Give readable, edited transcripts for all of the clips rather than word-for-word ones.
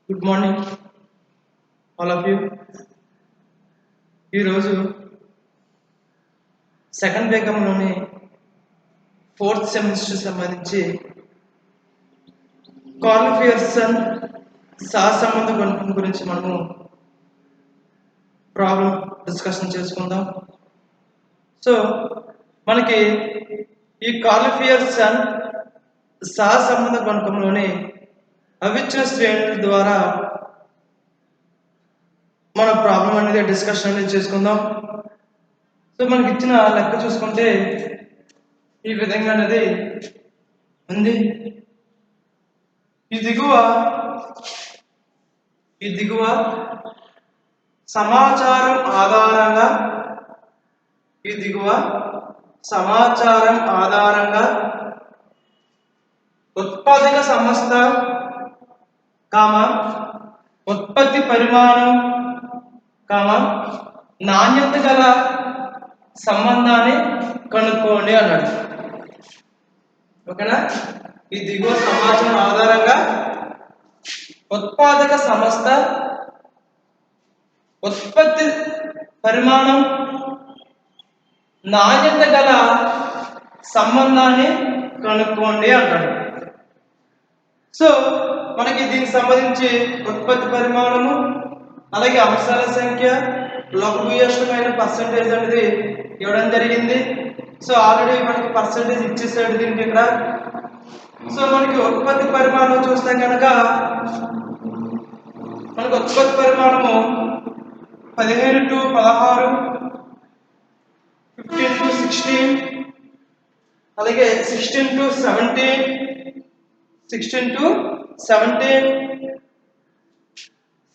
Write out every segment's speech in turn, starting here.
Good morning all of you. ఈరోజు second బేగంలోని fourth semester సంబంధించి curl Pearson సహసంబంధ గుణకం గురించి మనము ప్రాబ్లం డిస్కషన్ చేసుకుందాం. సో మనకి ఈ కార్ల్ పియర్సన్ సహసంబంధ గుణకంలోని అవిచ్ఛిన్న శ్రేణుల ద్వారా మన ప్రాబ్లం అనేది డిస్కషన్ అనేది చేసుకుందాం. సో మనకి ఇచ్చిన లెక్క చూసుకుంటే ఈ విధంగా అనేది ఉంది. ఈ దిగువ సమాచారం ఆధారంగా ఉత్పాదక సంస్థ ఉత్పత్తి పరిమాణం నాణ్యత గల సంబంధాన్ని కనుక్కోండి అన్నాడు. ఓకేనా? ఈ దిగువ సమాచారం ఆధారంగా ఉత్పాదక సంస్థ ఉత్పత్తి పరిమాణం నాణ్యత గల సంబంధాన్ని కనుక్కోండి అంటాడు. సో మనకి దీనికి సంబంధించి ఉత్పత్తి పరిమాణము అలాగే అంశాల సంఖ్య లోపభూయిష్టమైన పర్సంటేజ్ అనేది ఇవ్వడం జరిగింది. సో ఆల్రెడీ మనకి పర్సంటేజ్ ఇచ్చేసాడు దీనికి ఇక్కడ. సో మనకి ఉత్పత్తి పరిమాణం చూస్తే కనుక మనకు ఉత్పత్తి పరిమాణము 15 to 16, 15 to 16, అలాగే 16 to 17,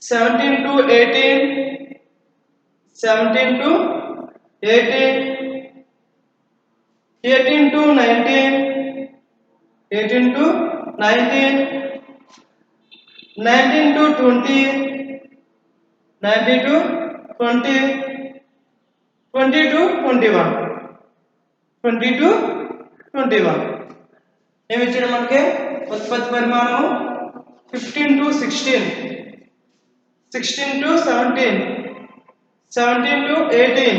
17 to 18, 17 to 18, 18 to 19, 18 to 19, 19 to 20, 19 to 20, 20 to 21, 20 to 21. ఏమి ఇచ్చాడు మనకి ఉత్పత్తి పరిమాణము 15 to 16, 16 to 17, 17 to 18,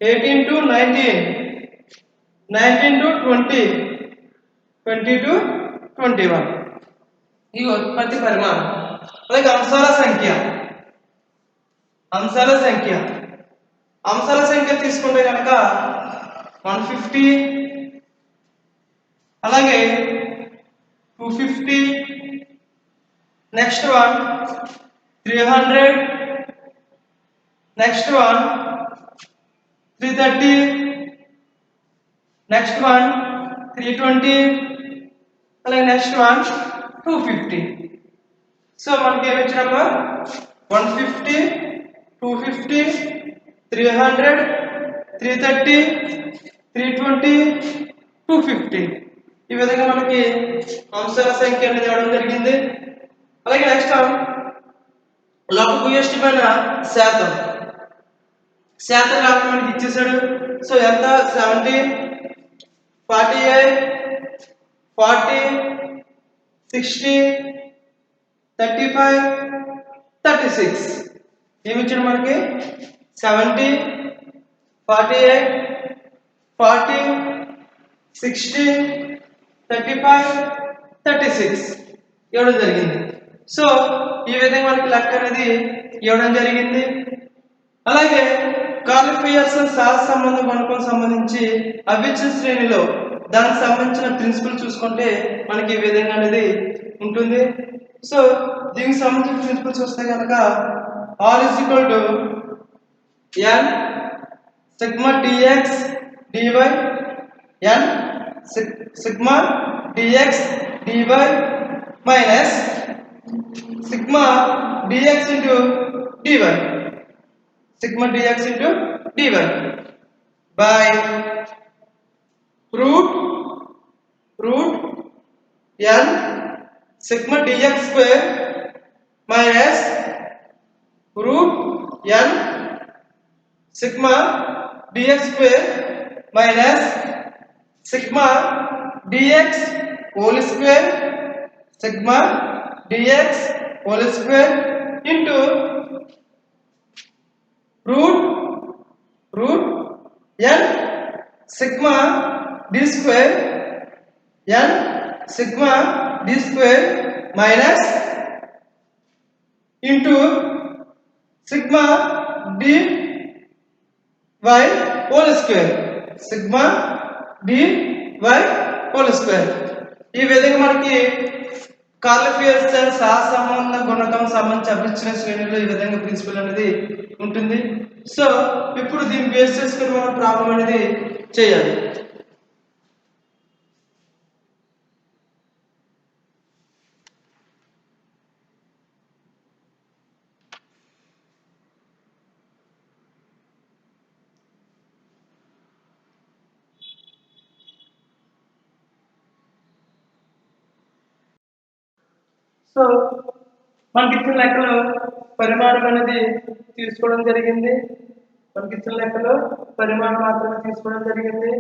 18 to 19, 19 to 20, 20 to 21. ఈ ఉత్పత్తి పరిమాణం. అలాగే అంశాల సంఖ్య తీసుకుంటే కనుక 150, అలాగే 250, next one 300, next one 330, next one 320, అలాగే నెక్స్ట్ వన్ 250. సో మనకి ఏమి ఇచ్చినప్పుడు 150, 250, 300, 330, 320, 250 ఈ విధంగా మనకి అంశాల సంఖ్య అనేది ఇవ్వడం జరిగింది. అలాగే నెక్స్ట్ లోపభూయిష్టమైన శాతం మనకి ఇచ్చేసాడు. సో ఎంత 70, 48, 40, 60, 35, 36 ఏమి ఇచ్చాడు మనకి 70, 48, 40, 60, 35, 36 ఇవ్వడం జరిగింది. సో ఈ విధంగా మనకి లెక్క అనేది ఇవ్వడం జరిగింది. అలాగే కార్ల్ పియర్సన్ సహసంబంధ గుణకం సంబంధించి అవిచ్ఛిన్న శ్రేణిలో దానికి సంబంధించిన ప్రిన్సిపల్ చూసుకుంటే మనకి ఈ విధంగా అనేది ఉంటుంది. సో దీనికి సంబంధించిన ప్రిన్సిపల్ చూస్తే కనుక R is equal to n sigma dx dy, n sigma dx dy minus sigma dx into dy, sigma dx into dy by root n sigma dx square minus root n sigma dx square minus sigma dx whole square sigma dx whole square into root n sigma d square n sigma d square minus into sigma d y whole square sigma d y whole square. ఈ విధంగా మనకి curl Pearson సహసంబంధ గుణకం సంబంధించి అభిచ్ఛిన్న శ్రేణిలో ఈ విధంగా principal అనేది ఉంటుంది. సో ఇప్పుడు దీన్ని బేస్ చేసుకుని మనం ప్రాబ్లం అనేది చేయాలి. సో మనకి ఇచ్చిన లెక్కలో పరిమాణం అనేది తీసుకోవడం జరిగింది. మనకి ఇచ్చిన లెక్కలో పరిమాణం మాత్రమే తీసుకోవడం జరిగింది.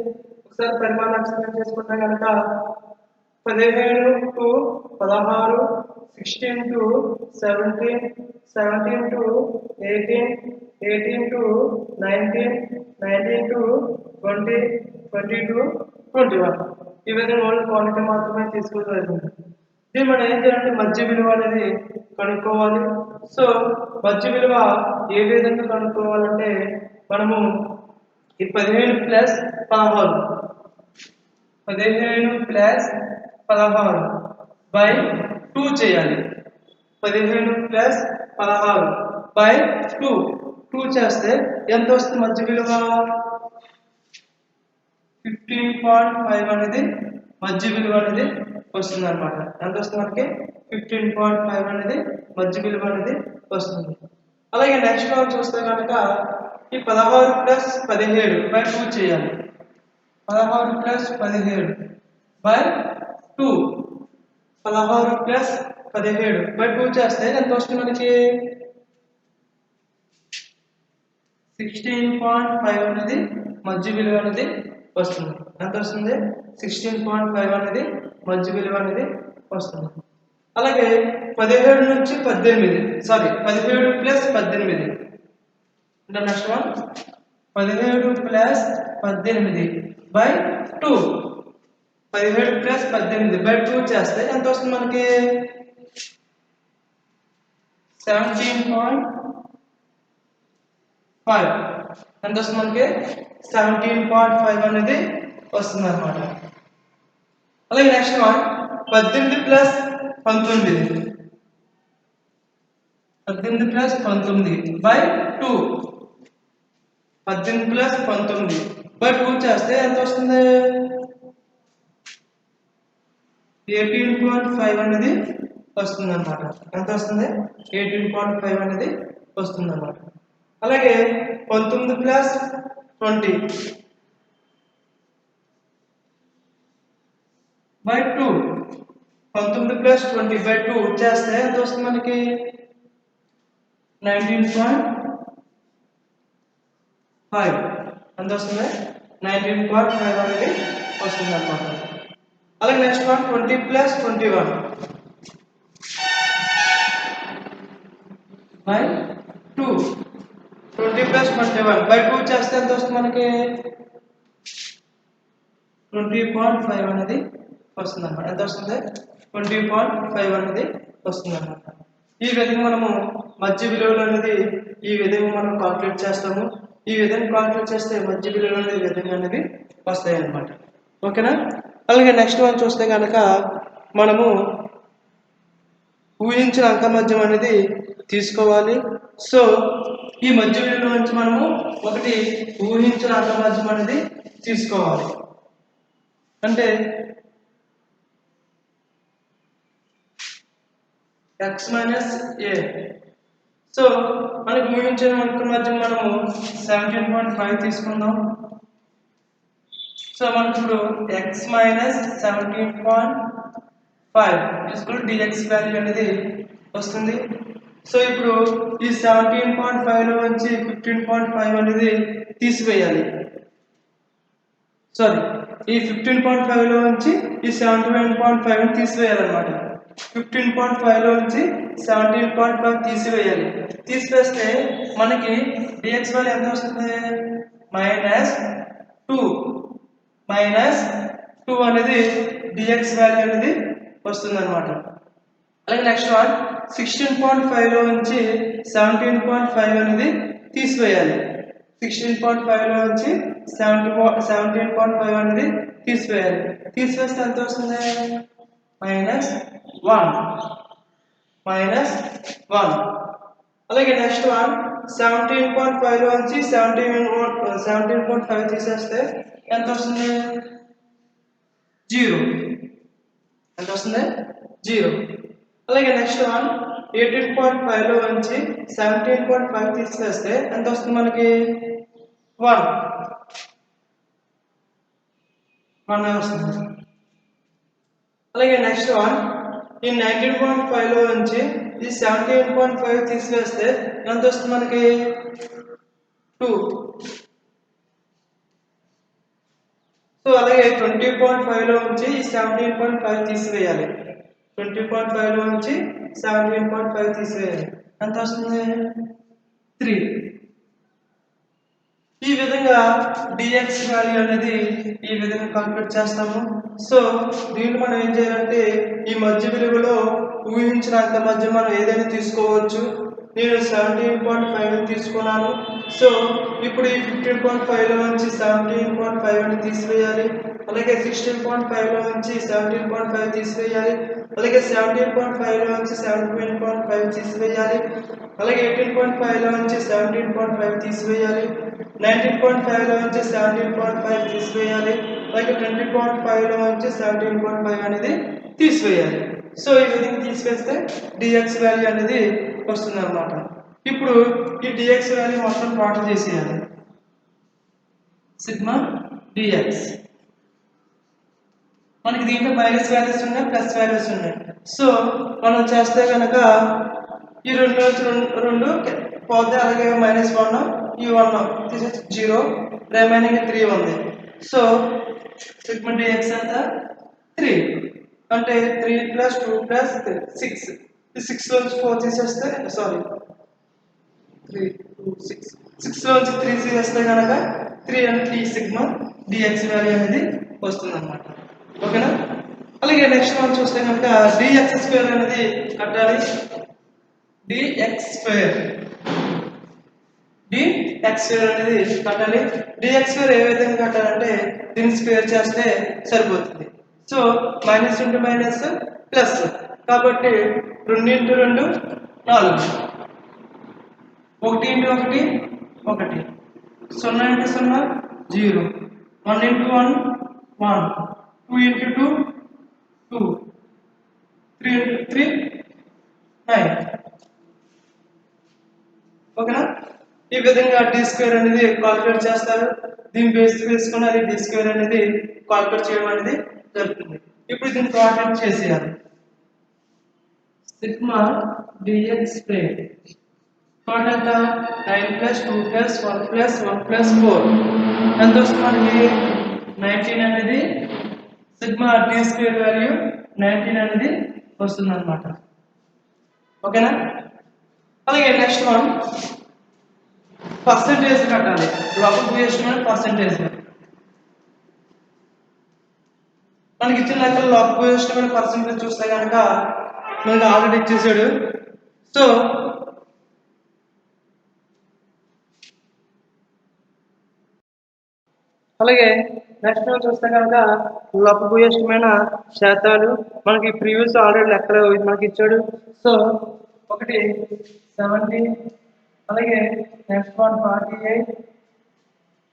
ఒకసారి పరిమాణం ఎక్స్ప్లెయిన్ చేసుకుంటే కనుక 15 to 16, 16 to 17, 17 to 18, 18 to 19, 19 to 20, 20 to 21 ఈ విధంగా ఓన్లీ క్వాంటిటీ మాత్రమే తీసుకోవడం జరిగింది. దీన్ని మనం ఏం చేయాలంటే మధ్య విలువ అనేది కనుక్కోవాలి. సో మధ్య విలువ ఏ విధంగా కనుక్కోవాలంటే మనము ఈ 15 ప్లస్ 16 బై 2 చేయాలి. 15 ప్లస్ 16 బై 2 చేస్తే ఎంత వస్తుంది మధ్య విలువ? 15.5 అనేది మధ్య విలువ అనేది వస్తుంది అనమాట. ఎంత వస్తుంది మనకి? 15.5 అనేది మధ్య విలువ అనేది వస్తుంది. అలాగే నెక్స్ట్ వన్ చూస్తే కనుక ఈ 16 ప్లస్ 17 బై 2 చేయాలి. 16 ప్లస్ 17 బై 2 16 ప్లస్ 17 బై 2 చేస్తే ఎంత వస్తుంది మనకి? 16.5 అనేది మధ్య విలువ అనేది వస్తుంది. ఎంత వస్తుంది? 16.5 అనేది మధ్య విలువ అనేది వస్తుంది. అలాగే 17 నుంచి 18 17 ప్లస్ 18 అంటే next one 17 plus 18 by 2 17 plus 18 by 2 చేస్తే ఎంత వస్తుంది మనకి? 17.5 ఎంత వస్తుంది మనకి? 17.5 అనేది వస్తుంది అనమాట. అలాగే next one 18 plus 19 plus 19 by 2 18 plus 19 by 2 చేస్తే ఎంత వస్తుంది? 18.5 అనేది వస్తుంది అనమాట. ఎంత వస్తుంది? 18.5 అనేది వస్తుంది అనమాట. అలాగే 19 ప్లస్ 20 బై 2 19 ప్లస్ 20 బై 2 చేస్తే ఎంత వస్తుంది మనకి? 19.5 ఎంత వస్తుంది? 19.5 అనేది వస్తుంది అనమాట. అలాగే next one 20 plus 21 by 2 20 plus 21 by 2 చేస్తే ఎంత వస్తుంది మనకి? 20.5 అనేది వస్తుంది అన్నమాట. ఎంత వస్తుంది? 20.5 అనేది వస్తుంది అన్నమాట. ఈ విధంగా మనము మధ్య విలువలు అనేది ఈ విధంగా మనం కాల్కులేట్ చేస్తాము. ఈ విధంగా కాల్కులేట్ చేస్తే మధ్య విలువలు అనేది ఈ విధంగా అనేవి వస్తాయి అన్నమాట. ఓకేనా? అలాగే నెక్స్ట్ వన్ చూస్తే కనుక మనము ఊహించిన అంక మధ్యం అనేది తీసుకోవాలి. సో ఈ మధ్య విలువ నుంచి మనము ఒకటి ఊహించిన అంక మధ్యం అనేది తీసుకోవాలి. అంటే x మైనస్ a. సో మనకి ఊహించిన అంక మధ్యం మనము 17.5 తీసుకుందాం. సో మనకి ఇప్పుడు x మైనస్ 17.5 dx వాల్యూ అనేది వస్తుంది. సో ఇప్పుడు ఈ 17.5 లో నుంచి 15.5 అనేది తీసివేయాలి. ఈ 15.5 లో నుంచి ఈ 17.5 తీసివేయాలన్నమాట. 15.5 లో నుంచి 17.5 తీసివేయాలి. తీసివేస్తే మనకి dx వాల్యూ ఎంత వస్తుంది? -2 అనేది dx వాల్యూ అనేది వస్తుంది అనమాట. అలాగే నెక్స్ట్ వన్ 16.5 లో నుంచి 17.5 అనేది తీసివేయాలి. 16.5 లో నుంచి 17.5 అనేది తీసివేయాలి. తీసివేస్తే ఎంత వస్తుంది? -1. అలాగే నెక్స్ట్ వన్ 17.5 లో నుంచి 17.5 తీసేస్తే ఎంత వస్తుంది? 0. ఎంత వస్తుంది? 0. అలాగే నెక్స్ట్ వన్ 18.5 లో నుంచి 17.5 తీసేస్తే ఎంత వస్తుంది మనకి? 1 వస్తుంది. అలాగే నెక్స్ట్ వన్ ఈ 19.5 లో నుంచి ఈ 17.5 తీసివేస్తే ఎంత వస్తుంది మనకి? 2. సో అలాగే 20.5 లో నుంచి ఈ 17.5 తీసివేయాలి. 20.5 లో నుంచి 17.5 తీసివేయాలి. ఎంత వస్తుంది? 3. ఈ విధంగా dx వాల్యూ అనేది ఈ విధంగా క్యాలిక్యులేట్ చేస్తాము. సో దీన్ని మనం ఏం చేయాలంటే ఈ మధ్య విలువలో ఊహించినంత మధ్య మనం ఏదైనా తీసుకోవచ్చు. నేను 17.5 తీసుకున్నాను. సో ఇప్పుడు ఈ 15.5 లో నుంచి 17.5 అని తీసివేయాలి. అలాగే 16.5 లో నుంచి 17.5 తీసివేయాలి. అలాగే 17.5 లో నుంచి 17.5 తీసివేయాలి. అలాగే 18.5 లో నుంచి 17.5 తీసివేయాలి. 19.5 లో నుంచి 17.5 తీసివేయాలి. అలాగే 20.5 లో నుంచి 17.5 అనేది తీసివేయాలి. సో ఈ విధంగా తీసివేస్తే dx వాల్యూ అనేది వస్తుంది అన్నమాట. ఇప్పుడు ఈ dx వాల్యూ మొత్తం ప్లాట్ చేసేయాలి. సిగ్మా dx మనకి దీంట్లో మైనస్ వాల్యూస్ ఉన్నాయి, ప్లస్ వాల్యూస్ ఉన్నాయి. సో మనం చేస్తే కనుక ఈ రెండు పోతే అలాగే -1 ఈ 1 తీసేసి 0 రిమైనింగ్ 3 ఉంది. సో సిగ్మా dx ఎంత? 3 అంటే 3 + 2 + 3 6. ఈ 6 లో నుంచి 4 తీసేస్తే 3 2 6 లో నుంచి 3 తీసేస్తే కనుక 3 అంటే ఈ సిగ్మా dx వాల్యూ అనేది వస్తుంది అన్నమాట. ఓకేనా? అలాగే నెక్స్ట్ మనం చూస్తే కనుక dx² అనేది కట్టాలి. dx² అనేది కట్టాలి. dx² ఏ విధంగా కట్టాలంటే దీన్ని స్క్వేర్ చేస్తే సరిపోతుంది. So minus into minus plus కాబట్టి 2 into 2 4 1 into 1 1 0 into 0 0 1 into 1 1 2 into 2 2 3 into 3 9. ఓకేనా? ఈ విధంగా d² అనేది కాలిక్యులేట్ చేస్తారు. దీన్ని బేస్ చేసుకుని అది d² అనేది కాలిక్యులేట్ చేయడం అనేది జరుగుతుంది. ఇప్పుడు దీన్ని కాలిక్యులేట్ చేసేయాలి. సిగ్మా dx² టోటల్ ఎంత? 9 + 2 + 1 + 1 + 4 ఎంత వస్తుంది మనకి? 19 అనేది సిగ్మా d² వాల్యూ 19 అనేది వస్తుంది అన్నమాట. ఓకేనా? అలాగే నెక్స్ట్ వన్ పర్సెంటేజ్ కట్టాలి. లోపల పోయేసిన పర్సెంటేజ్ మనకి ఇచ్చిన లెక్కలో లోపల పోయేసిన పర్సెంటేజ్ చూస్తే కనుక మనకి ఆల్రెడీ ఇచ్చేసాడు. సో అలాగే నెక్స్ట్ మనం చూస్తే కనుక లోపభూయిష్టమైన శాతాలు మనకి ప్రీవియస్ ఆల్రెడీ లెక్కలు మనకి ఇచ్చాడు. సో ఒకటి 70, అలాగే నెక్స్ట్ వన్ 48,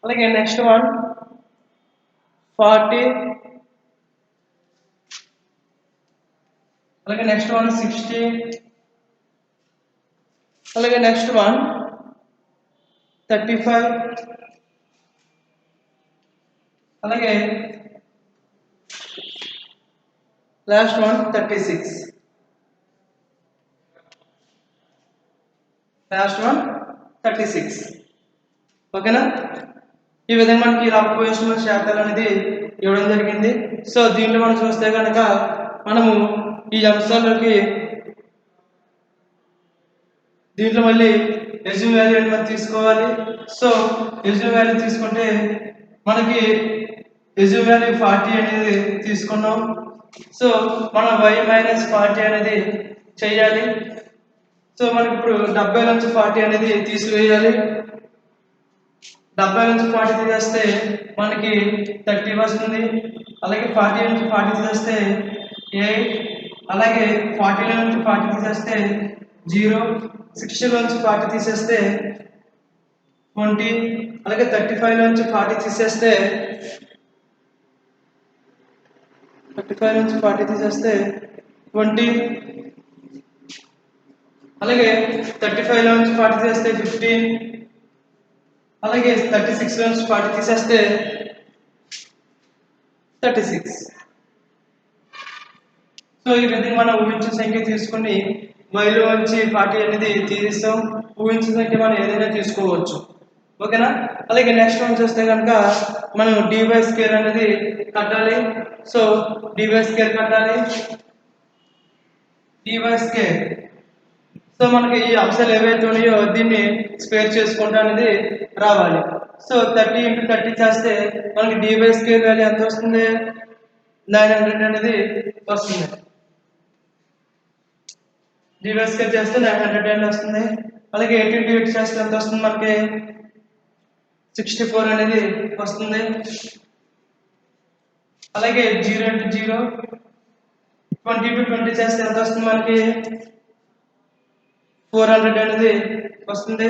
అలాగే నెక్స్ట్ వన్ 40, అలాగే నెక్స్ట్ వన్ 60, అలాగే నెక్స్ట్ వన్ 35, అలాగే లాస్ట్ వన్ 36, లాస్ట్ వన్ 36. ఓకేనా? ఈ విధంగా మనకి లోపభూయిష్టమైన శాతాలు అనేది ఇవ్వడం జరిగింది. సో దీంట్లో మనం చూస్తే కనుక మనము ఈ అంశాల్లోకి దీంట్లో మళ్ళీ ఎజ్యూమ్ వాల్యూ అని మనం తీసుకోవాలి. సో ఎజ్యూమ్ వాల్యూ తీసుకుంటే మనకి ఎజ్యూమ్ వాల్యూ 40 అనేది తీసుకున్నాం. సో మనం y మైనస్ 40 అనేది చేయాలి. సో మనకి ఇప్పుడు 70 నుంచి 40 అనేది తీసివేయాలి. 70 నుంచి 40 తీసేస్తే మనకి 30 వస్తుంది. అలాగే 40 నుంచి 40 తీసేస్తే 8, అలాగే 40 నుంచి 40 తీసేస్తే 0, 60 నుంచి 40 తీసేస్తే 20, అలాగే 35 నుంచి 40 తీసేస్తే 20, అలాగే 35 నుంచి 40 తీసేస్తే 15, అలాగే 36 నుంచి 40 తీసేస్తే 36. సో ఈ విధంగా మనం ఊహించిన సంఖ్య తీసుకుని వైలో నుంచి 40 అనేది తీస్తాం. ఊహించిన సంఖ్య మనం ఏదైనా తీసుకోవచ్చు. ఓకేనా? అలాగే నెక్స్ట్ వన్ చూస్తే కనుక మనం dy స్క్వేర్ అనేది కట్టాలి. సో dy స్క్వేర్ కట్టాలి. dy స్క్వేర్ సో మనకి ఈ అంశాలు ఏవైతే ఉన్నాయో దీన్ని స్క్వేర్ చేసుకుంటా అనేది రావాలి. సో 30 × 30 చేస్తే మనకి dy స్క్వేర్ వాల్యూ ఎంత వస్తుంది? 900 అనేది వస్తుంది. dy స్క్వేర్ చేస్తే 900 అని వస్తుంది. అలాగే 8 × 8 చేస్తే ఎంత వస్తుంది? మనకి 64 అనేది వస్తుంది. అలాగే 0 × 0, 20 × 20 చేస్తే ఎంత వస్తుంది? మనకి 400 అనేది వస్తుంది.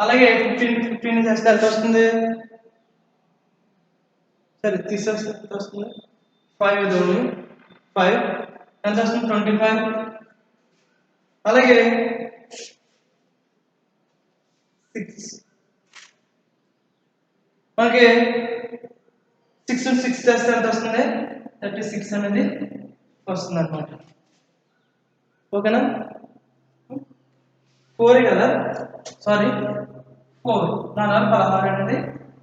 అలాగే 15 × 15 చేస్తే ఎంత వస్తుంది? సరే తీసేస్తే ఎంత వస్తుంది? 5 ఎంత వస్తుంది? 25. అలాగే 6 మనకి 6 × 6 చేస్తే ఎంత వస్తుంది? 36 అనేది వస్తుంది అన్నమాట. ఓకేనా? 4 కదా, సారీ 4 16 అనేది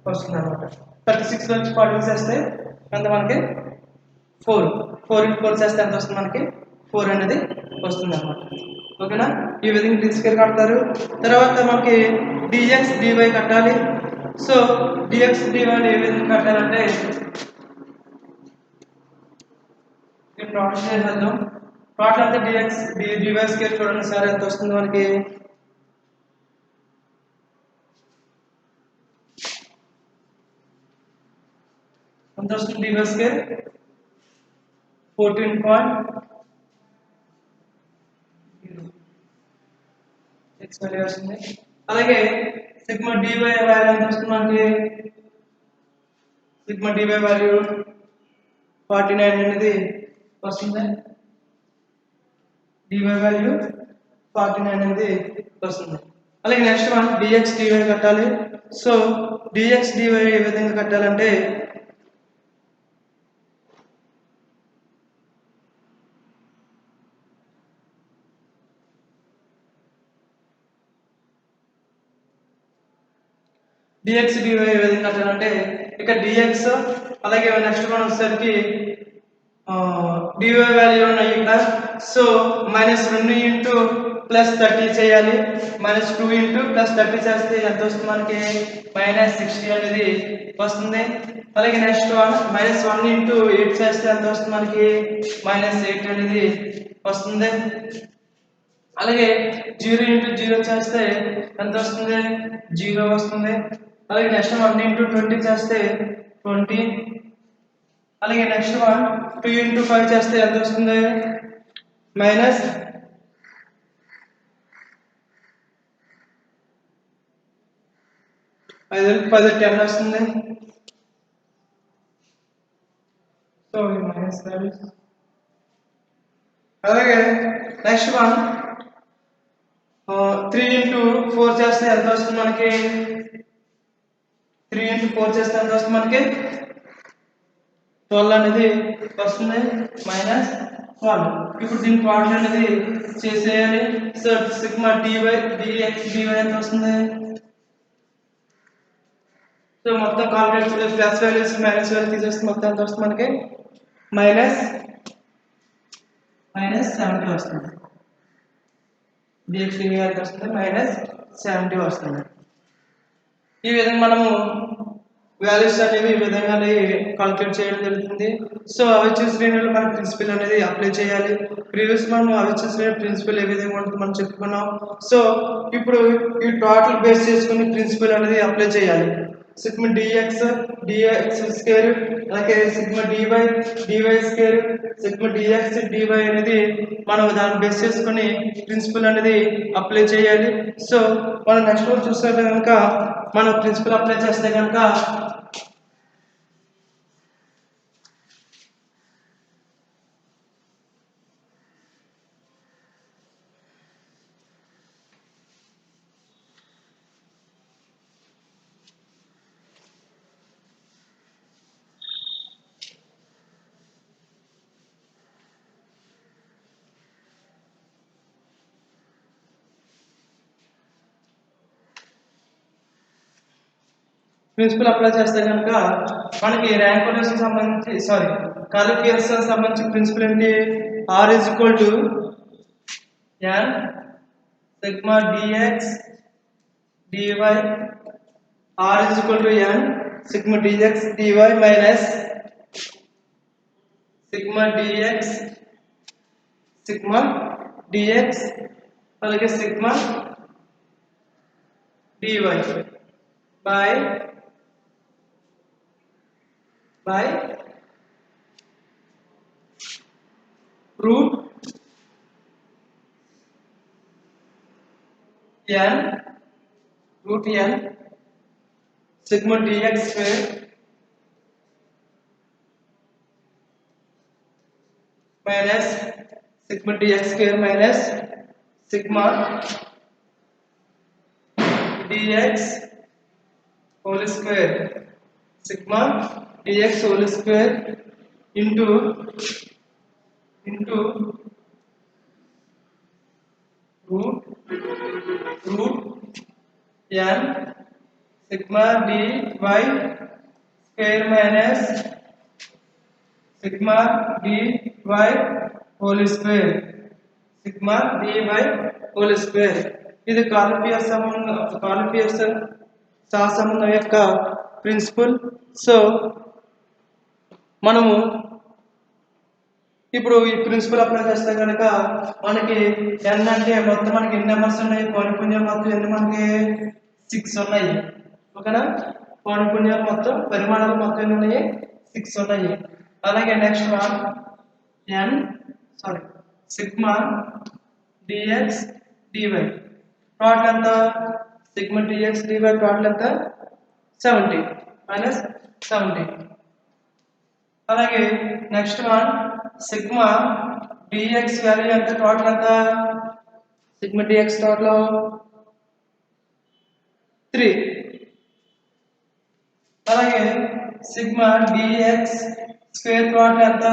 వస్తుంది అనమాట. 36 నుంచి 40 చేస్తే ఎంత మనకి 4 × 4 చేస్తే ఎంత వస్తుంది? మనకి 4 అనేది వస్తుంది అనమాట. ఓకేనా? ఈ విధంగా తీసుకెళ్ళి కడతారు. తర్వాత మనకి dx dy కట్టాలి. సో dx dy ఏ విధంగా కట్టాలంటే చేద్దాం. టోటల్ అంతా dx dy స్క్వేర్ చూడండి సార్ ఎంత వస్తుంది మనకి? ఎంత వస్తుంది? dy స్క్వేర్ 14.6 వస్తుంది. అలాగే సిగ్మా dy వాల్యూ ఎంత వస్తుంది మనకి? సిగ్మా dy వాల్యూ 49 అనేది వస్తుంది. dy వాల్యూ 49 అనేది వస్తుంది. అలాగే నెక్స్ట్ వన్ dx dy కట్టాలి. సో dx dy ఏ విధంగా కట్టాలంటే dx dy ఏ విధంగా కట్టాలంటే ఇక్కడ dx అలాగే నెక్స్ట్ వన్ వచ్చేసరికి dy వాల్యూ ఉన్నాయి ఇక్కడ. సో -2 × +30 చేయాలి. -2 × +30 చేస్తే ఎంత వస్తుంది మనకి? -60 అనేది వస్తుంది. అలాగే నెక్స్ట్ వన్ -1 × 8 చేస్తే ఎంత వస్తుంది మనకి? -8 అనేది వస్తుంది. అలాగే 0 × 0 చేస్తే ఎంత వస్తుంది? 0 వస్తుంది. అలాగే నెక్స్ట్ 1 × 20 చేస్తే 20. అలాగే నెక్స్ట్ వన్ 2 × 5 చేస్తే ఎంత వస్తుంది? -10 వస్తుంది. So minus values. అలాగే నెక్స్ట్ వన్ 3 × 4 చేస్తే ఎంత వస్తుంది మనకి? 3 × 4 చేస్తే ఎంత వస్తుంది మనకి? 12 అనేది వస్తుంది. -12. ఇప్పుడు దీని ప్రోడక్ట్ అనేది చేసేయాలి. So sigma dy dx dy ఎంత వస్తుంది? సో మొత్తం complex plus values minus value తీసేస్తే మొత్తం ఎంత వస్తుంది మనకి? మైనస్ 70 వస్తుంది. dx dv ఎంత వస్తుంది? -70 వస్తుంది. ఈ విధంగా మనము వాల్యూస్ అనేవి ఈ విధంగా కాల్కులేట్ చేయడం జరుగుతుంది. సో అవిచ్ఛిన్న శ్రేణులు మన ప్రిన్సిపల్ అనేది అప్లై చేయాలి. ప్రీవియస్ మనం అవిచ్ఛిన్న శ్రేణి ప్రిన్సిపల్ ఏ విధంగా ఉంటుందో మనం చెప్పుకున్నాం. సో ఇప్పుడు ఈ టోటల్ బేస్ చేసుకుని ప్రిన్సిపల్ అనేది అప్లై చేయాలి. సిగ్మా dx స్క్వేర్ అలాగే sigma dy square sigma dx dy అనేది మనం దాన్ని బేస్ చేసుకుని ప్రిన్సిపల్ అనేది అప్లై చేయాలి. సో మనం నెక్స్ట్ రోజు చూస్తే కనుక మనం ప్రిన్సిపల్ అప్లై చేస్తే కనుక ప్రిన్సిపల్ అప్లై చేస్తే కనుక మనకి ర్యాంక్ కొటేషన్ సంబంధించి కాలిఫియర్స్ సంబంధించి ప్రిన్సిపల్ ఏంటి? r is equal to n sigma dx dy r is equal to n sigma dx dy minus sigma dx అలాగే sigma dy by root n sigma dx square minus sigma dx square minus sigma dx whole square sigma dx whole square into root n sigma dy square minus sigma dy whole square sigma dy whole square. ఇది కాలిఫియర్స్ సహసంబంధం యొక్క principal. So మనము ఇప్పుడు ఈ principal apply చేస్తే కనుక మనకి n అంటే మొత్తం మనకి ఎన్ని నెంబర్స్ ఉన్నాయి? పౌనఃపున్యాలు మొత్తం ఎన్ని? మనకి 6 ఉన్నాయి. ఓకేనా? పౌనఃపున్యాలు మొత్తం పరిమాణాలు మొత్తం ఎన్ని ఉన్నాయి? 6 ఉన్నాయి. అలాగే next one sigma dx dy total ఎంత? సిగ్మా dx dy టోటల్ ఎంత? 70 మైనస్ 70. అలాగే next one sigma dx value ఎంత? టోటల్ ఎంత? Sigma dx total 3. అలాగే సిగ్మా dx స్క్వేర్ టోటల్ ఎంత?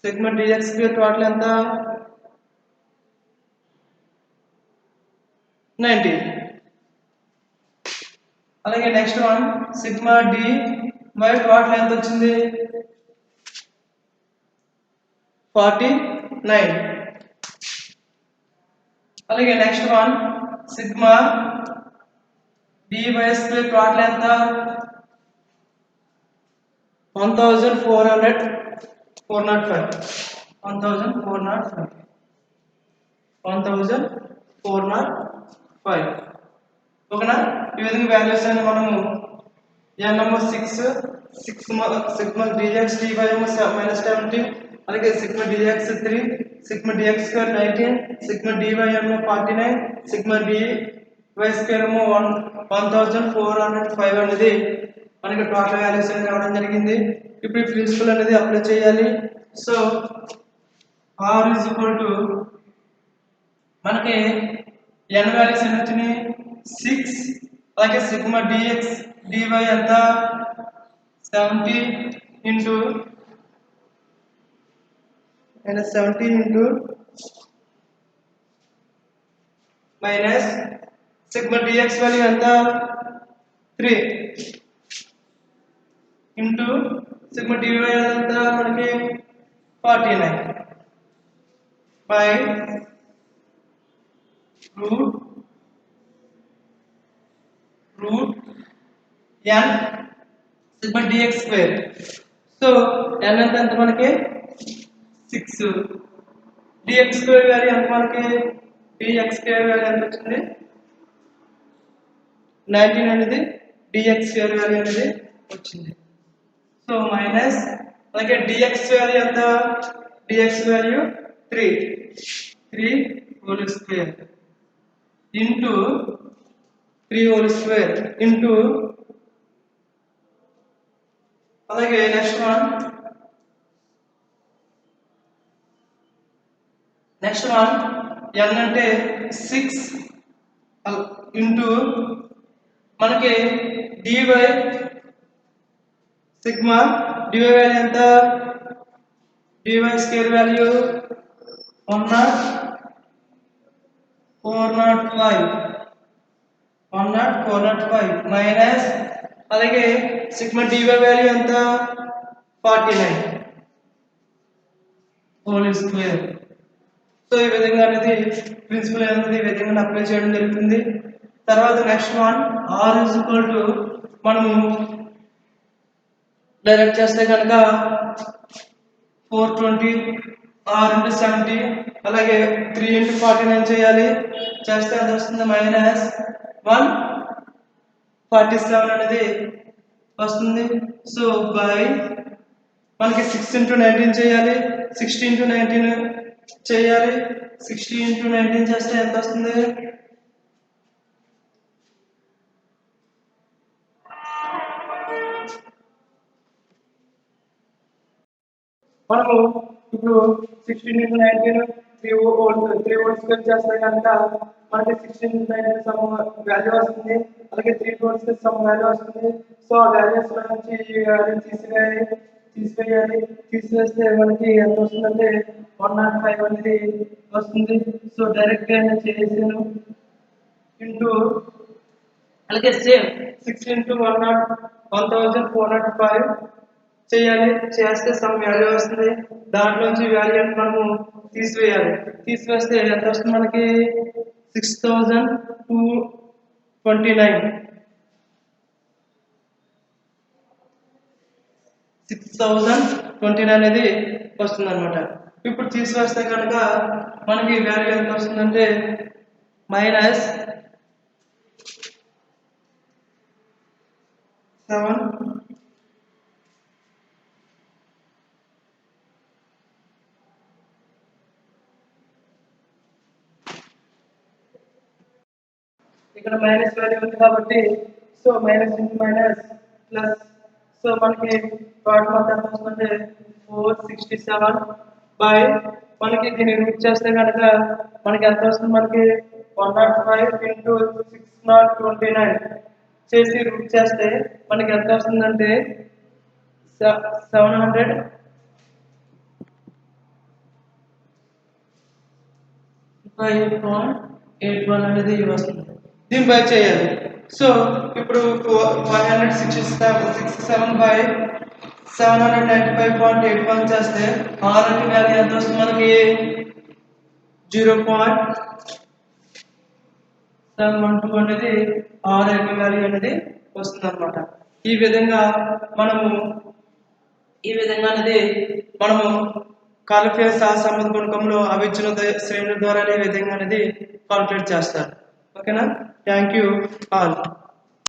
సిగ్మా dx స్క్వేర్ టోటల్ ఎంత? 90. అలాగే next one sigma dy total ఎంత వచ్చింది? 49. అలాగే next one sigma dy square total ఎంత? 1405. ఓకేనా? ఈ విధంగా వాల్యూస్ అని మనము n number 6 sigma dx dy -70 అలాగే sigma dx 3 sigma dx square 19 sigma dy 49 sigma dy square 1405 అనేది మనకి టోటల్ వాల్యూస్ అని రావడం జరిగింది. ఇప్పుడు ఈ ప్రిన్సిపల్ అనేది అప్లై చేయాలి. So r is equal to మనకి n వాల్యూస్ ఎన్ని వచ్చినాయి? 6. అలాగే సిగ్మా dx dy ఎంత? 70 into minus sigma dx value ఎంత? 3 into సిగ్మా dy ఎంత మనకి 49 by root n sigma dx square. So n ఎంత మనకి 6, dx స్క్వేర్ వాల్యూ ఎంత మనకి dx స్క్వేర్ వాల్యూ ఎంత వచ్చింది 19 అనేది dx స్క్వేర్ వాల్యూ అనేది వచ్చింది. సో మైనస్ అలాగే dx వాల్యూ ఎంత dx value 3 whole square into 3 whole square into అలాగే నెక్స్ట్ వన్ n అంటే 6 ఇంటూ మనకి dy సిగ్మా dy వాల్యూ ఎంత dy స్క్వేర్ వాల్యూ 405 మైనస్ అలాగే సిగ్మా dy వాల్యూ ఎంత 49 హోల్ స్క్వేర్. సో ఈ విధంగా అనేది ప్రిన్సిపల్ అనేది ఈ విధంగా అప్లై చేయడం జరుగుతుంది. తర్వాత next one r is equal to మనము డైరెక్ట్ చేస్తే కనుక 420 r into 70 అలాగే 3 into 49 చేయాలి. చేస్తే ఎంత వస్తుంది మైనస్ 147 అనేది వస్తుంది. సో బై మనకి 6 into 19 చేయాలి, 60 into 19 చేయాలి. 60 into 19 చేస్తే ఎంత వస్తుంది మనము ఇప్పుడు 16 into 19 3 వోల్ట్ స్క్వేర్ చేస్తే కనుక మనకి 16 into 19 సమ్ వాల్యూ వస్తుంది, అలాగే 3 వోల్ట్ స్క్వేర్ సమ్ వాల్యూ వస్తుంది. సో ఆ వాల్యూస్ నుంచి ఈ వాల్యూ తీసివేస్తే మనకి ఎంత వస్తుందంటే 105 అనేది వస్తుంది. సో డైరెక్ట్ గా చేసాను ఇంటూ అలాగే సేమ్ 6 into 1405 చేయాలి. చేస్తే సమ్ వాల్యూ వస్తుంది, దాంట్లోంచి వాల్యూ మనము తీసివేయాలి. తీసివేస్తే ఎంత వస్తుంది మనకి 6029 అనేది వస్తుంది అనమాట. ఇప్పుడు తీసివేస్తే కనుక మనకి వాల్యూ ఎంత వస్తుందంటే మైనస్ 7 ఇక్కడ మైనస్ వాల్యూ ఉంది కాబట్టి so minus into minus plus. So మనకి ప్రోడక్ట్ మొత్తం ఎంత వస్తుందంటే 467 బై మనకి దీన్ని రూట్ చేస్తే కనుక మనకి ఎంత వస్తుంది మనకి 105 into 6029 చేసి రూట్ చేస్తే మనకి ఎంత వస్తుందంటే 705.81 అనేది వస్తుంది. దీన్ని బై చేయాలి. సో ఇప్పుడు 567 బై 795.81 చేస్తే r అంటే వాల్యూ ఎంత వస్తుంది మనకి 0.712 అనేది r యొక్క వాల్యూ అనేది వస్తుంది అనమాట. ఈ విధంగా మనము కాలిఫియర్ సహసంబంధ గుణకంలో అవిచ్ఛిన్న శ్రేణుల ద్వారా ఈ విధంగా అనేది కాలిక్యులేట్ చేస్తారు. ఓకేనా? Thank you all.